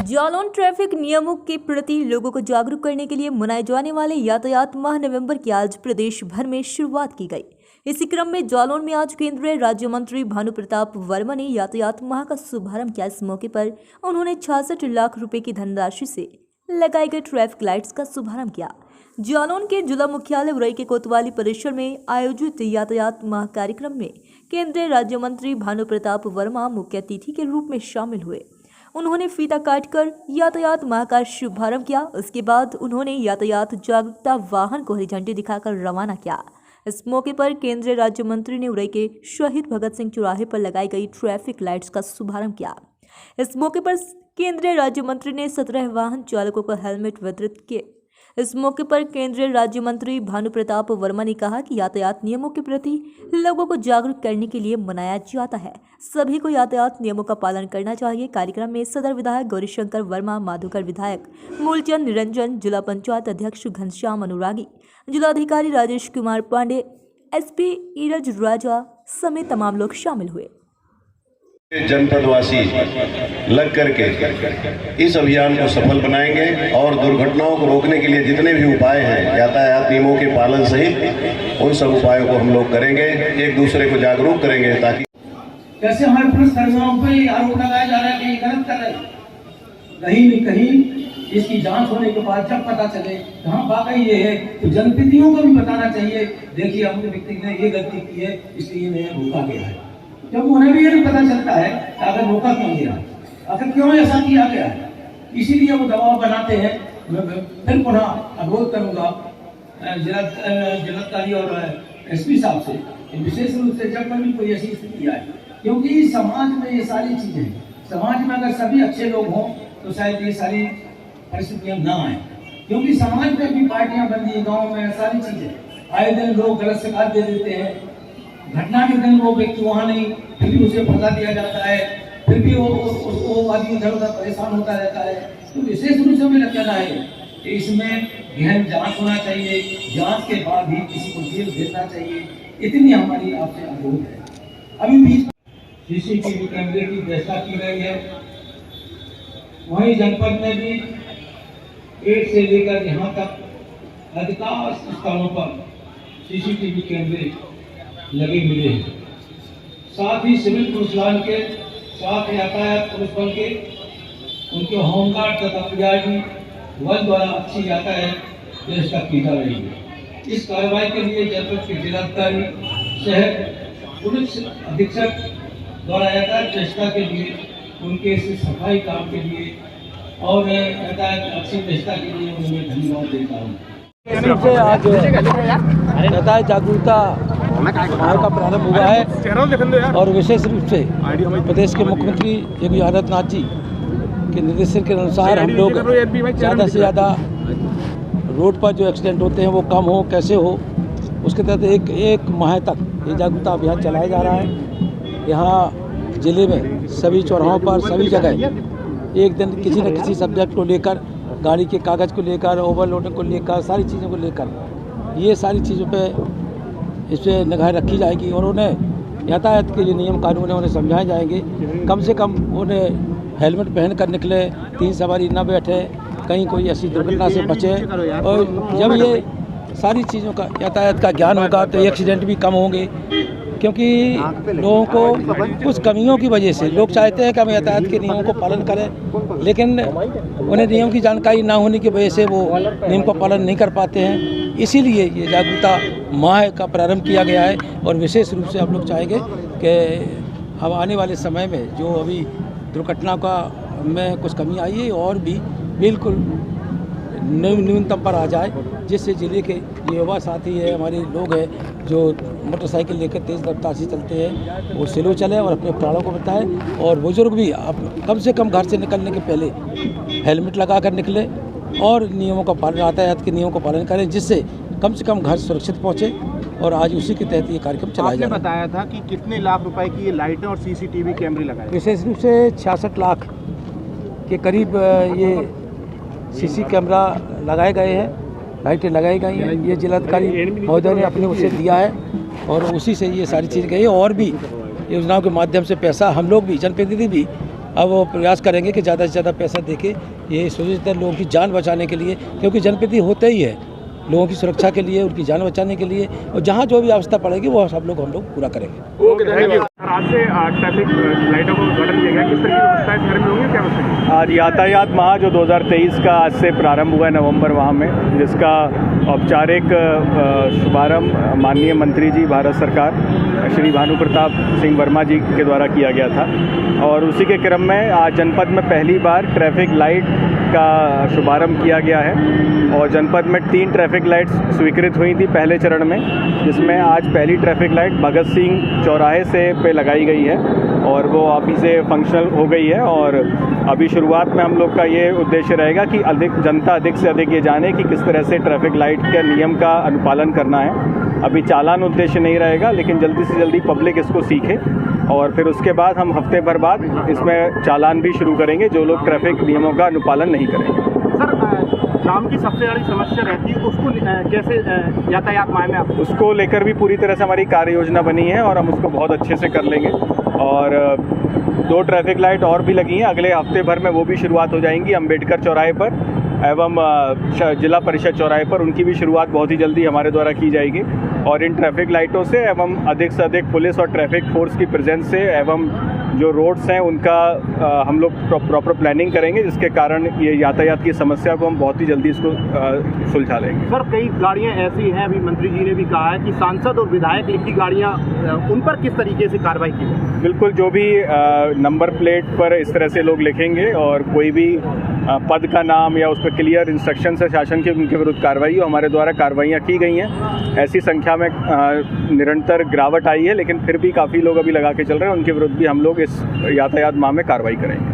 Jalaun traffic नियमों के प्रति लोगों को जागरूक करने के लिए मनाए जाने वाले यातायात माह नवंबर की आज प्रदेश भर में शुरुआत की गई। इसी क्रम में जालौन में आज केंद्रीय राज्य मंत्री भानु प्रताप वर्मा ने यातायात माह का शुभारंभ किया। इस मौके पर उन्होंने 66 लाख रुपए की धनराशि से लगाई गई ट्रैफिक लाइट्स का शुभारंभ किया। जालौन के जिला मुख्यालय उरई के कोतवाली परिसर में आयोजित यातायात माह कार्यक्रम में केंद्रीय राज्य मंत्री भानु प्रताप वर्मा मुख्य अतिथि के रूप में शामिल हुए। उन्होंने फीता काटकर यातायात माह का शुभारंभ किया। उसके बाद उन्होंने यातायात जागरूकता वाहन को हरी झंडी दिखाकर रवाना किया। इस मौके पर केंद्रीय राज्य मंत्री ने उरई के शहीद भगत सिंह चौराहे पर लगाई गई ट्रैफिक लाइट्स का शुभारंभ किया। इस मौके पर केंद्रीय राज्य मंत्री ने 17 वाहन चालकों को हेलमेट वितरित किए। इस मौके पर केंद्रीय राज्य मंत्री भानु प्रताप वर्मा ने कहा कि यातायात नियमों के प्रति लोगों को जागरूक करने के लिए मनाया जाता है। सभी को यातायात नियमों का पालन करना चाहिए। कार्यक्रम में सदर विधायक गौरीशंकर वर्मा, माधोकर विधायक मूलचंद निरंजन, जिला पंचायत अध्यक्ष घनश्याम अनुरागी, जिलाधिकारी राजेश कुमार पांडे, एसपी ईरज राजा समेत तमाम लोग शामिल हुए। जनपदवासी लग करके इस अभियान को सफल बनाएंगे और दुर्घटनाओं को रोकने के लिए जितने भी उपाय हैं यातायात नियमों के पालन सहित उन सब उपायों को हम लोग करेंगे, एक दूसरे को जागरूक करेंगे ताकि कैसे हमारे पुलिस कर्मियों पर आरोप लगाया जा रहा है कि ये गलत कर रहे हैं। कहीं न कहीं इसकी जांच होने के बाद जब पता चले हाँ वाकई ये है तो जनप्रतिनिधियों को भी बताना चाहिए, देखिए हमने व्यक्ति ने ये गलती की है इसलिए इन्हें रोका गया है। जब उन्हें भी ये पता चलता है कि अगर रोका क्यों गया, आखिर क्यों ऐसा किया गया है, इसीलिए वो दबाव बनाते हैं। मैं फिर पुनः अनुरोध करूंगा जिलाधिकारी और एसपी साहब से विशेष रूप से जब कभी कोई ऐसी स्थिति आए, क्योंकि समाज में ये सारी चीजें, समाज में अगर सभी अच्छे लोग हों तो शायद ये सारी परिस्थितियां ना आए, क्योंकि समाज में भी पार्टियां बन गई, गाँव में सारी चीजें आए दिन लोग गलत शिकायत दे देते हैं। घटना के दिन वो व्यक्ति वहाँ नहीं, फिर भी उसे फंसा दिया जाता है, फिर भी वो आदमी इधर उधर परेशान होता रहता है। तो विशेष रूप से हमें लगता है कि इसमें गहन जांच होना चाहिए, जांच के बाद ही किसी को जेल भेजना चाहिए, इतनी हमारी आपसे अनुरोध है। अभी भी सीसीटीवी कैमरे की व्यवस्था की गई है। वहीं जनपद में भी 1 से लेकर यहाँ तक अधिकांश स्थानों पर सीसीटीवी कैमरे लगे मिले हैं। साथ ही सिविल पुलिस लाइन के साथ यातायात पुलिस बल के उनके होमगार्ड तथा पीआरडी बल द्वारा अच्छी यातायात व्यवस्था की जा रही है। इस कार्रवाई के लिए जनपद के जिलाधिकारी शहर पुलिस अधीक्षक द्वारा यातायात व्यवस्था के लिए, उनके सफाई काम के लिए और यातायात अच्छी व्यवस्था के लिए उन्हें धन्यवाद देता हूँ। आज यातायात जागरूकता माह का प्रारंभ हुआ है और विशेष रूप से प्रदेश के मुख्यमंत्री योगी आदित्यनाथ जी के निर्देशन के अनुसार हम लोग ज़्यादा से ज़्यादा रोड पर जो एक्सीडेंट होते हैं वो कम हो, कैसे हो, उसके तहत एक माह तक ये जागरूकता अभियान चलाया जा रहा है। यहाँ जिले में सभी चौराहों पर सभी जगह एक दिन किसी न किसी सब्जेक्ट को लेकर, गाड़ी के कागज़ को लेकर, ओवरलोडिंग को लेकर, सारी चीज़ों को लेकर, ये सारी चीज़ों पे इस पर निगाह रखी जाएगी और उन्हें यातायात के जो नियम कानून है उन्हें समझाए जाएंगे। कम से कम उन्हें हेलमेट पहन कर निकले, 3 सवारी न बैठे, कहीं कोई ऐसी दुर्घटना से बचे। और जब ये सारी चीज़ों का यातायात का ज्ञान होगा तो एक्सीडेंट भी कम होंगे, क्योंकि लोगों को कुछ कमियों की वजह से लोग चाहते हैं कि हम यातायात के नियमों को पालन करें, लेकिन उन्हें नियम की जानकारी ना होने की वजह से वो नियम का पालन नहीं कर पाते हैं। इसीलिए ये जागरूकता माह का प्रारंभ किया गया है और विशेष रूप से हम लोग चाहेंगे कि अब आने वाले समय में जो अभी दुर्घटना का में कुछ कमी आई है और भी बिल्कुल न्यूनतम पर आ जाए, जिससे ज़िले के जो युवा साथी है, हमारे लोग हैं जो मोटरसाइकिल लेकर तेज़ रफ्तार से चलते हैं, वो स्लो चलें और अपने प्राणों को बचाएं। और बुजुर्ग भी कम से कम घर से निकलने के पहले हेलमेट लगा कर निकले और नियमों का पालन, यातायात के नियमों का पालन करें, जिससे कम से कम घर सुरक्षित पहुँचे। और आज उसी के तहत ये कार्यक्रम चलाया जा रहा है। बताया था कि कितने लाख रुपए की ये लाइटें और सीसीटीवी कैमरे लगाए? विशेष रूप से 66 लाख के करीब ये सीसी कैमरा लगाए गए हैं, लाइटें लगाई गई हैं। ये जिलाधिकारी महोदय ने अपने उसे दिया है और उसी से ये सारी चीज़ गई है। और भी योजनाओं के माध्यम से पैसा हम लोग भी, जनप्रतिनिधि भी अब वो प्रयास करेंगे कि ज़्यादा से ज़्यादा पैसा देके ये सुनिश्चित है लोगों की जान बचाने के लिए, क्योंकि जनप्रतिनिधि होते ही है लोगों की सुरक्षा के लिए, उनकी जान बचाने के लिए, और जहाँ जो भी आवश्यकता पड़ेगी वो सब लोग हम लोग पूरा करेंगे। ओके, धन्यवाद। आज से ट्रैफिक लाइटों को उद्घाटन किया गया, किस तरह की व्यवस्थाएं शहर में होंगी, क्या व्यवस्था? आज यातायात माह जो 2023 का आज से प्रारंभ हुआ है नवंबर माह में, जिसका औपचारिक शुभारंभ माननीय मंत्री जी भारत सरकार श्री भानु प्रताप सिंह वर्मा जी के द्वारा किया गया था, और उसी के क्रम में आज जनपद में पहली बार ट्रैफिक लाइट का शुभारंभ किया गया है। और जनपद में 3 ट्रैफिक लाइट्स स्वीकृत हुई थी पहले चरण में, जिसमें आज पहली ट्रैफिक लाइट भगत सिंह चौराहे से पे लगाई गई है और वो अभी से फंक्शनल हो गई है। और अभी शुरुआत में हम लोग का ये उद्देश्य रहेगा कि जनता अधिक से अधिक ये जाने कि किस तरह से ट्रैफिक लाइट के नियम का अनुपालन करना है। अभी चालान उद्देश्य नहीं रहेगा, लेकिन जल्दी से जल्दी पब्लिक इसको सीखे, और फिर उसके बाद हम हफ्ते भर बाद इसमें चालान भी शुरू करेंगे जो लोग ट्रैफिक नियमों का अनुपालन नहीं करेंगे। सर, जाम की सबसे बड़ी समस्या रहती है, उसको कैसे यातायात माह में आप उसको लेकर भी पूरी तरह से हमारी कार्य योजना बनी है और हम उसको बहुत अच्छे से कर लेंगे। और 2 ट्रैफिक लाइट और भी लगी हैं, अगले हफ्ते भर में वो भी शुरुआत हो जाएंगी अम्बेडकर चौराहे पर एवं जिला परिषद चौराहे पर, उनकी भी शुरुआत बहुत ही जल्दी हमारे द्वारा की जाएगी। और इन ट्रैफिक लाइटों से एवं अधिक से अधिक पुलिस और ट्रैफिक फोर्स की प्रेजेंस से एवं जो रोड्स हैं उनका हम लोग प्रॉपर प्लानिंग करेंगे, जिसके कारण ये यातायात की समस्या को हम बहुत ही जल्दी इसको सुलझा लेंगे। सर, कई गाड़ियां ऐसी हैं, अभी मंत्री जी ने भी कहा है कि सांसद और विधायक लिखी गाड़ियां, उन पर किस तरीके से कार्रवाई की जाए? बिल्कुल, जो भी नंबर प्लेट पर इस तरह से लोग लिखेंगे और कोई भी पद का नाम या उस पर क्लियर इंस्ट्रक्शन है शासन की, उनके विरुद्ध कार्रवाई हो। हमारे द्वारा कार्रवाइयाँ की गई हैं, ऐसी संख्या में निरंतर गिरावट आई है, लेकिन फिर भी काफ़ी लोग अभी लगा के चल रहे हैं, उनके विरुद्ध भी हम लोग इस यातायात माह में कार्रवाई करेंगे।